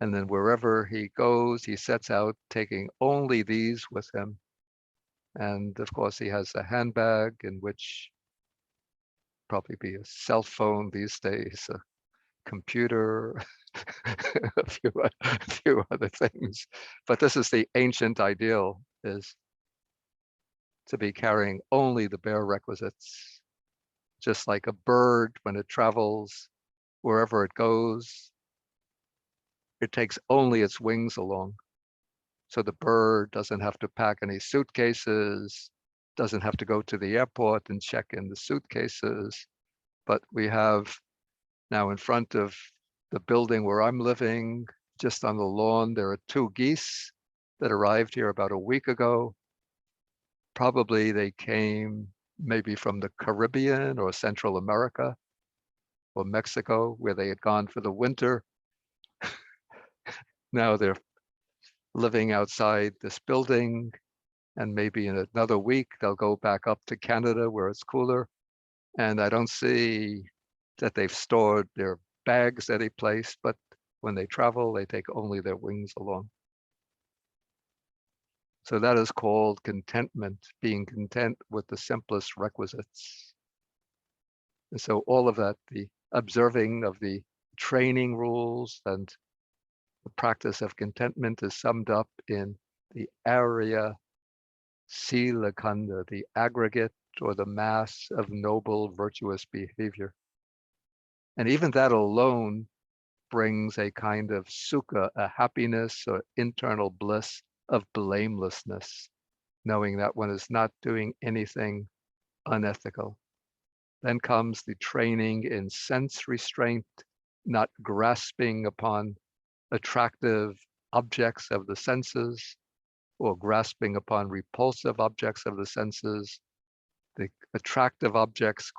Speaker 1: And then wherever he goes, he sets out taking only these with him. And of course, he has a handbag in which probably be a cell phone these days, a computer, a few other things. But this is the ancient ideal, is to be carrying only the bare requisites. Just like a bird, when it travels, wherever it goes, it takes only its wings along. So the bird doesn't have to pack any suitcases, doesn't have to go to the airport and check in the suitcases. But we have now in front of the building where I'm living, just on the lawn, there are 2 geese that arrived here about a week ago. Probably they came maybe from the Caribbean or Central America or Mexico, where they had gone for the winter. Now they're living outside this building, and maybe in another week they'll go back up to Canada where it's cooler. And I don't see that they've stored their bags any place, but when they travel, they take only their wings along. So that is called contentment, being content with the simplest requisites. And so all of that, the observing of the training rules and the practice of contentment, is summed up in the Arya Sila Kanda, the aggregate or the mass of noble virtuous behavior. And even that alone brings a kind of sukha, a happiness or internal bliss of blamelessness, knowing that one is not doing anything unethical. Then comes the training in sense restraint, not grasping upon attractive objects of the senses or grasping upon repulsive objects of the senses. The attractive objects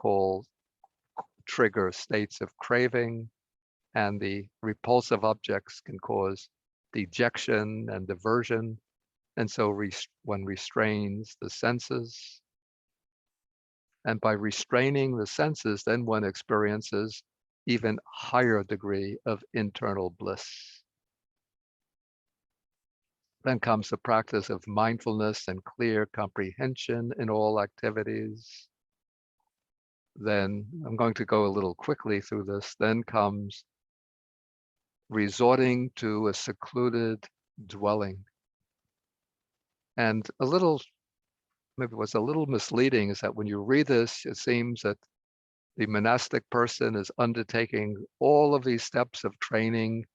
Speaker 1: trigger states of craving, and the repulsive objects can cause dejection and aversion. And so one restrains the senses. And by restraining the senses, then one experiences even higher degree of internal bliss. Then comes the practice of mindfulness and clear comprehension in all activities. Then I'm going to go a little quickly through this. Then comes resorting to a secluded dwelling. And maybe what's a little misleading is that when you read this, it seems that the monastic person is undertaking all of these steps of training,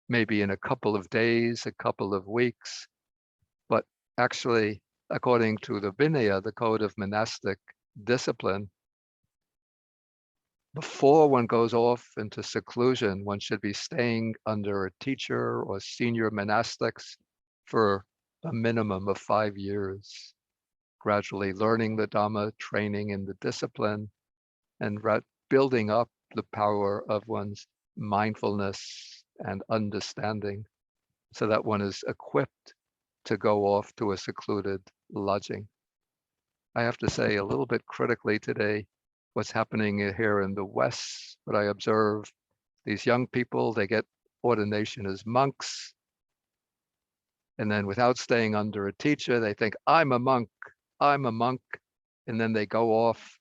Speaker 1: maybe in a couple of days, a couple of weeks. But actually, according to the Vinaya, the code of monastic discipline, before one goes off into seclusion, one should be staying under a teacher or senior monastics for a minimum of 5 years, gradually learning the Dhamma, training in the discipline, and building up the power of one's mindfulness and understanding, so that one is equipped to go off to a secluded lodging. I have to say a little bit critically today, what's happening here in the West, what I observe, these young people, they get ordination as monks, and then without staying under a teacher, they think, I'm a monk, and then they go off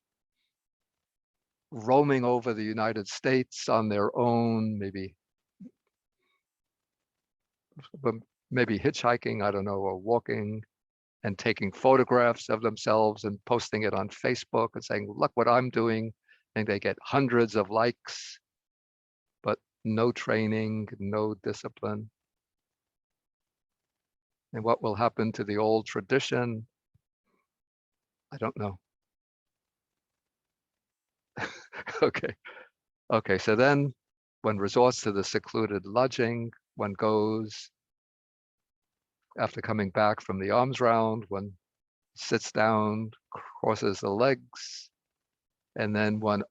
Speaker 1: roaming over the United States on their own, maybe hitchhiking, I don't know, or walking, and taking photographs of themselves and posting it on Facebook and saying, look what I'm doing. And they get hundreds of likes, but no training, no discipline. And what will happen to the old tradition? I don't know. Okay, so then one resorts to the secluded lodging, one goes, after coming back from the alms round, one sits down, crosses the legs, and then one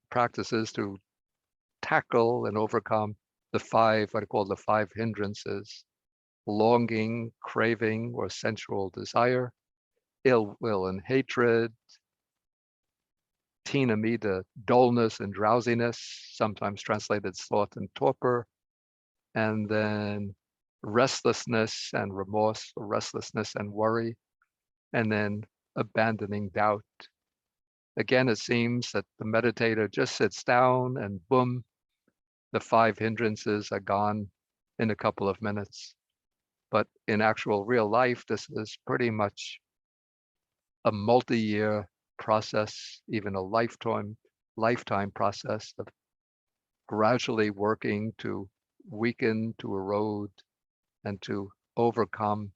Speaker 1: practices to tackle and overcome what I call the five hindrances: longing, craving, or sensual desire, ill will and hatred, tina mida, dullness and drowsiness, sometimes translated sloth and torpor, and then restlessness and remorse, or restlessness and worry, and then abandoning doubt. Again, it seems that the meditator just sits down and boom, the five hindrances are gone in a couple of minutes. But in actual real life, this is pretty much a multi-year process, even a lifetime process of gradually working to weaken, to erode, and to overcome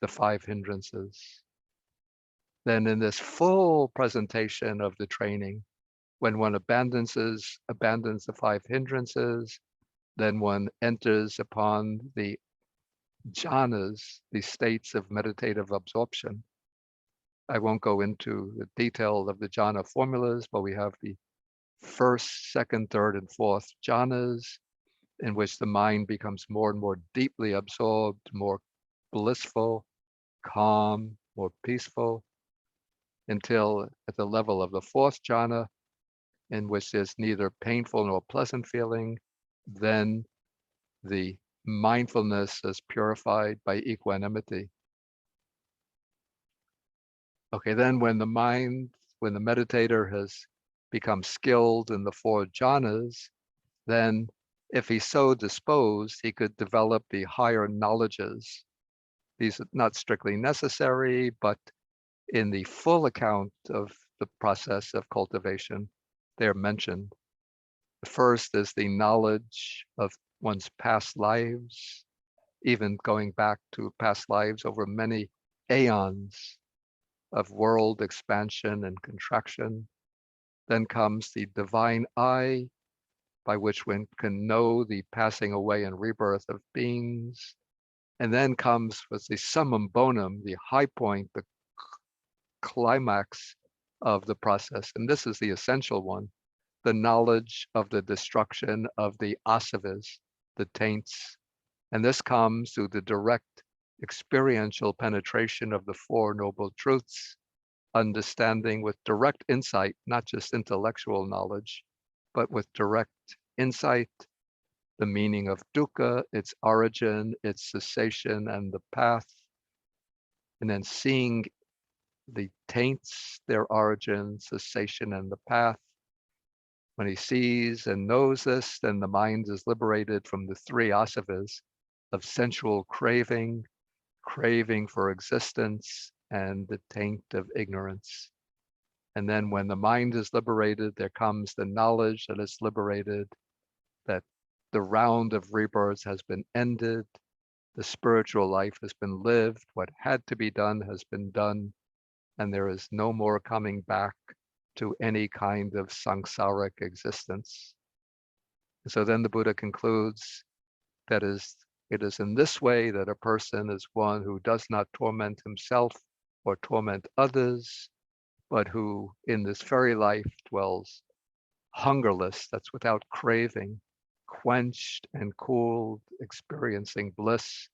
Speaker 1: the five hindrances. Then in this full presentation of the training, when one abandons the five hindrances, then one enters upon the jhanas, the states of meditative absorption. I won't go into the detail of the jhana formulas, but we have the first, second, third, and fourth jhanas, in which the mind becomes more and more deeply absorbed, more blissful, calm, more peaceful, until at the level of the fourth jhana, in which there's neither painful nor pleasant feeling, then the mindfulness is purified by equanimity. Okay, then when the meditator has become skilled in the four jhanas, then if he's so disposed, he could develop the higher knowledges. These are not strictly necessary, but in the full account of the process of cultivation, they're mentioned. The first is the knowledge of one's past lives, even going back to past lives over many aeons of world expansion and contraction. Then comes the divine eye, by which one can know the passing away and rebirth of beings. And then comes with the summum bonum, the high point, the climax of the process. And this is the essential one, the knowledge of the destruction of the asavas, the taints. And this comes through the direct experiential penetration of the Four Noble Truths, understanding with direct insight, not just intellectual knowledge, but with direct insight, the meaning of dukkha, its origin, its cessation, and the path. And then seeing the taints, their origin, cessation, and the path. When he sees and knows this, then the mind is liberated from the three asavas of sensual craving, craving for existence, and the taint of ignorance. And then when the mind is liberated, there comes the knowledge that it's liberated, that the round of rebirths has been ended, the spiritual life has been lived, what had to be done has been done, and there is no more coming back to any kind of samsaric existence. And so then the Buddha concludes that it is in this way that a person is one who does not torment himself or torment others, but who in this very life dwells hungerless, that's without craving, quenched and cooled, experiencing bliss,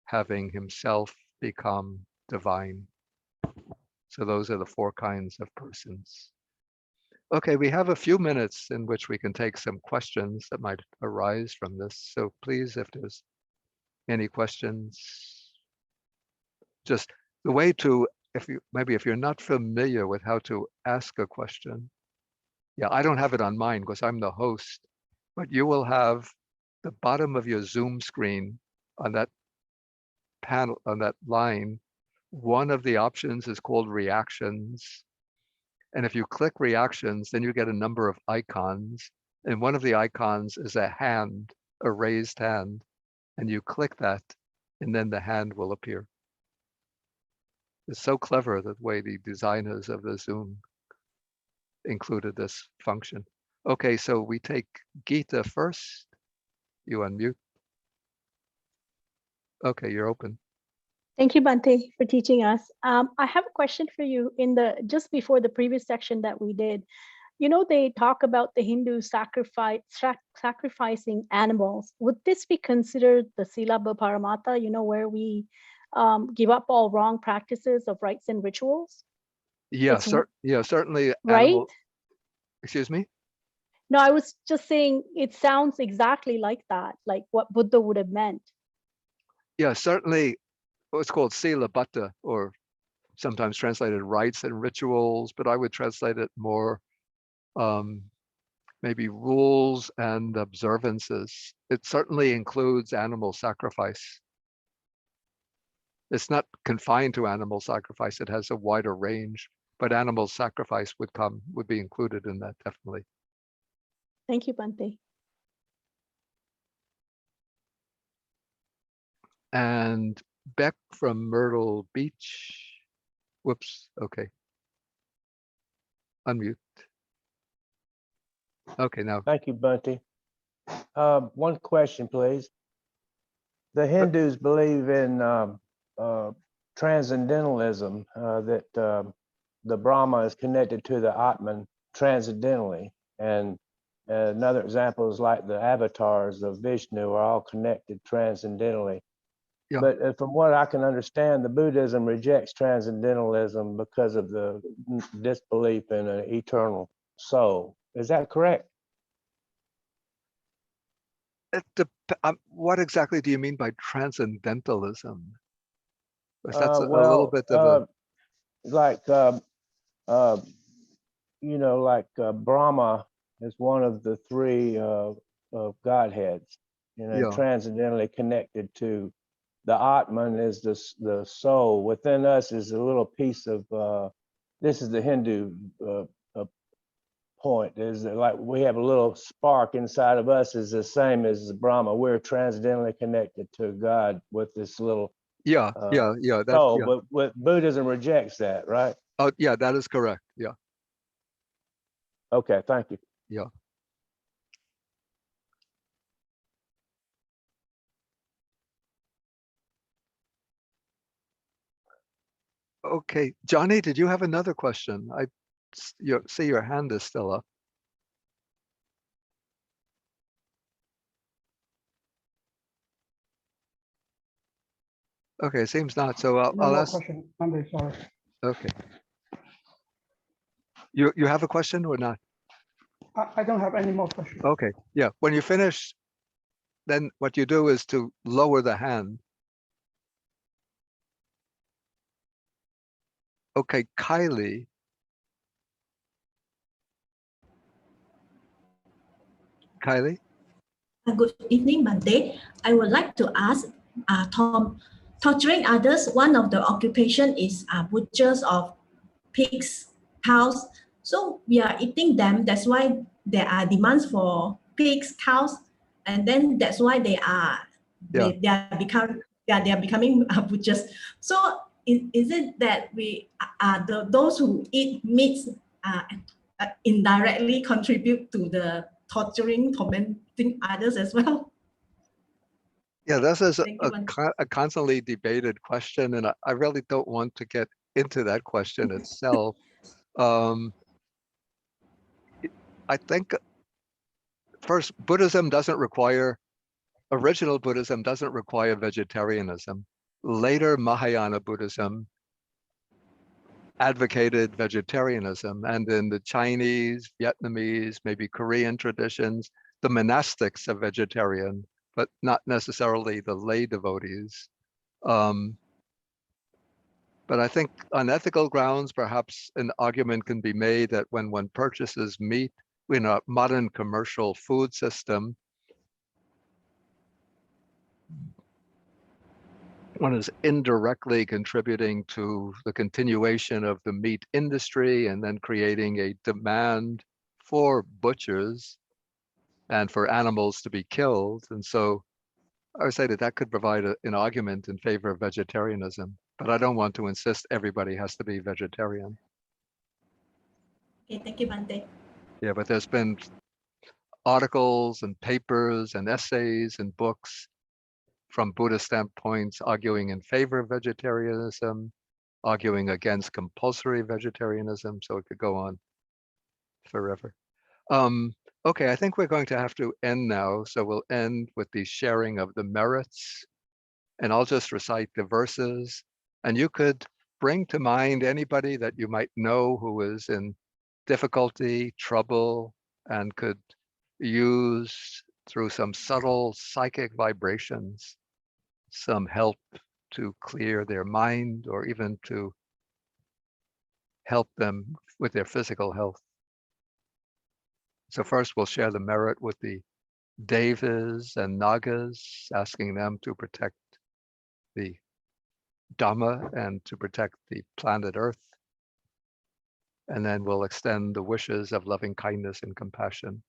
Speaker 1: having himself become divine. So those are the four kinds of persons. Okay, we have a few minutes in which we can take some questions that might arise from this. So please, if there's any questions, just the way to, if you're not familiar with how to ask a question. Yeah, I don't have it on mine because I'm the host, but you will have the bottom of your Zoom screen on that panel, on that line. One of the options is called reactions. And if you click reactions, then you get a number of icons. And one of the icons is a hand, a raised hand. And you click that, and then the hand will appear. It's so clever the way the designers of the Zoom included this function. Okay, so we take Gita first. You unmute. Okay, you're open.
Speaker 7: Thank you, Bhante, for teaching us. I have a question for you. Just before the previous section that we did, they talk about the Hindus sacrificing animals. Would this be considered the Silabha Paramata, where we give up all wrong practices of rites and rituals?
Speaker 1: Yeah, certainly.
Speaker 7: Right?
Speaker 1: Excuse me?
Speaker 7: No, I was just saying it sounds exactly like that, like what Buddha would have meant.
Speaker 1: Yeah, certainly. What's called Silabhata, or sometimes translated rites and rituals, but I would translate it more maybe rules and observances. It certainly includes animal sacrifice. It's not confined to animal sacrifice. It has a wider range, but animal sacrifice would be included in that, definitely.
Speaker 7: Thank you, Bhante.
Speaker 1: And Beck from Myrtle Beach. Whoops, okay. Unmute. Okay, now.
Speaker 8: Thank you, Bunty. One question, please. The Hindus believe in transcendentalism, that the Brahma is connected to the Atman transcendentally. And another example is like the avatars of Vishnu are all connected transcendentally.
Speaker 1: Yeah.
Speaker 8: But from what I can understand, the Buddhism rejects transcendentalism because of the disbelief in an eternal soul. Is that correct?
Speaker 1: What exactly do you mean by transcendentalism? Because that's a little bit of
Speaker 8: like Brahma is one of the three Godheads, transcendentally connected to the Atman is the soul. Within us is a little piece of this is the Hindu point, is that like we have a little spark inside of us is the same as the Brahma. We're transcendentally connected to God with this little soul, but Buddhism rejects that, right?
Speaker 1: Oh yeah, that is correct. Yeah.
Speaker 8: Okay, thank you.
Speaker 1: Yeah. Okay, Johnny, did you have another question? You see your hand is still up. Okay, seems not. So I'll ask.
Speaker 6: Question. I'm sorry.
Speaker 1: Okay. You have a question or not?
Speaker 6: I don't have any more questions.
Speaker 1: Okay. Yeah. When you finish, then what you do is to lower the hand. Okay, Kylie. Kylie?
Speaker 2: Good evening, Bhante. I would like to ask Tom, torturing others, one of the occupation is butchers of pigs, cows. So we are eating them. That's why there are demands for pigs, cows, and then that's why they are becoming butchers. So is it that we those who eat meats indirectly contribute to the tormenting others as well?
Speaker 1: Yeah, this is a constantly debated question, and I really don't want to get into that question itself. I think first, original Buddhism doesn't require vegetarianism. Later Mahayana Buddhism advocated vegetarianism, and in the Chinese, Vietnamese, maybe Korean traditions, the monastics are vegetarian, but not necessarily the lay devotees. But I think on ethical grounds, perhaps an argument can be made that when one purchases meat in a modern commercial food system, one is indirectly contributing to the continuation of the meat industry and then creating a demand for butchers and for animals to be killed. And so I would say that that could provide an argument in favor of vegetarianism, but I don't want to insist everybody has to be vegetarian.
Speaker 2: Okay, thank you, Bhante.
Speaker 1: Yeah, but there's been articles and papers and essays and books from Buddhist standpoints arguing in favor of vegetarianism, arguing against compulsory vegetarianism, so it could go on forever. Okay, I think we're going to have to end now, so we'll end with the sharing of the merits, and I'll just recite the verses, and you could bring to mind anybody that you might know who is in difficulty, trouble, and could use through some subtle psychic vibrations some help to clear their mind or even to help them with their physical health. So first we'll share the merit with the Devas and Nagas, asking them to protect the Dhamma and to protect the planet Earth. And then we'll extend the wishes of loving kindness and compassion.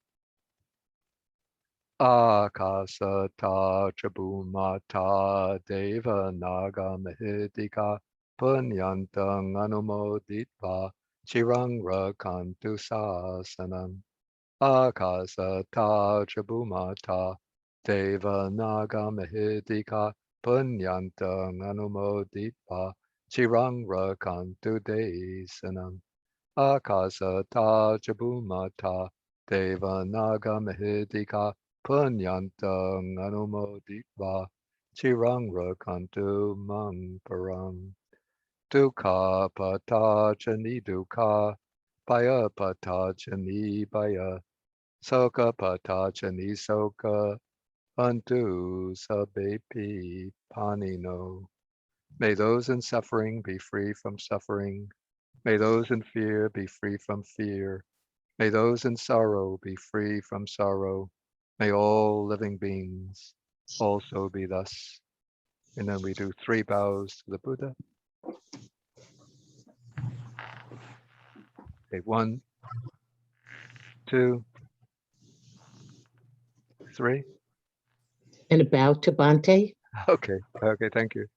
Speaker 1: Akasata Trabhumata Deva Naga Mahidika Punyantang Anumoditva Chirang Rakantu Sasanam. Akasata Trabhumata Deva Naga Mahidika Punyantang Anumoditva Chirang Rakantu Desanam. Akasata Trabhumata Deva Naga Mahidika Punyantang Anumoditva Chirang Rakantu Mam Param. Dukha Patachani Dukha Baya Patachani Baya Soka Patachani Soka Antu Sabepi Panino. May those in suffering be free from suffering. May those in fear be free from fear. May those in sorrow be free from sorrow. May all living beings also be thus. And then we do 3 bows to the Buddha. Okay, 1, 2, 3.
Speaker 9: And a bow to Bhante.
Speaker 1: Okay, thank you.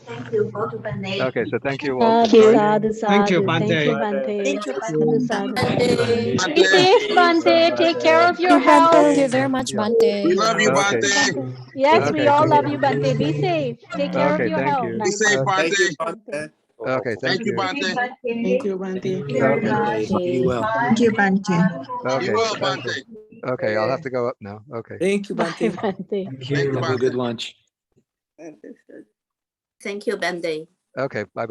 Speaker 2: Thank you, both of Bhante.
Speaker 1: Okay, so thank you all for
Speaker 7: Sadhu,
Speaker 1: joining.
Speaker 7: sadhu,
Speaker 4: Thank you,
Speaker 7: sadhu. Thank
Speaker 4: Bhante.
Speaker 7: you, Bhante.
Speaker 3: Thank you,
Speaker 7: Sadhu, sadhu.
Speaker 3: Bhante.
Speaker 7: Be safe, Bhante. Take care of your health.
Speaker 5: Thank you very much,
Speaker 1: Yeah.
Speaker 5: Bhante.
Speaker 10: We love you,
Speaker 1: Okay.
Speaker 10: Bhante.
Speaker 7: Yes, we
Speaker 1: Okay,
Speaker 7: all
Speaker 1: thank
Speaker 7: love
Speaker 1: you.
Speaker 7: you, Bhante. Be safe. Take care of
Speaker 1: Okay,
Speaker 7: your
Speaker 1: thank
Speaker 7: health.
Speaker 1: you.
Speaker 10: Be safe,
Speaker 1: Okay.
Speaker 10: Bhante.
Speaker 1: Okay, thank you.
Speaker 10: Bhante.
Speaker 11: Thank you, Bhante.
Speaker 1: Okay.
Speaker 11: Be well.
Speaker 3: Thank you, Bhante.
Speaker 10: Be
Speaker 1: Okay,
Speaker 10: well,
Speaker 1: thank you.
Speaker 10: Bhante.
Speaker 1: Okay, I'll have to go up now. Okay.
Speaker 11: Thank you,
Speaker 7: Bye,
Speaker 11: Bhante.
Speaker 7: Bhante.
Speaker 10: Thank you,
Speaker 11: Have a
Speaker 10: Bhante.
Speaker 11: good lunch.
Speaker 12: Thank you, Bhante.
Speaker 1: Okay, bye.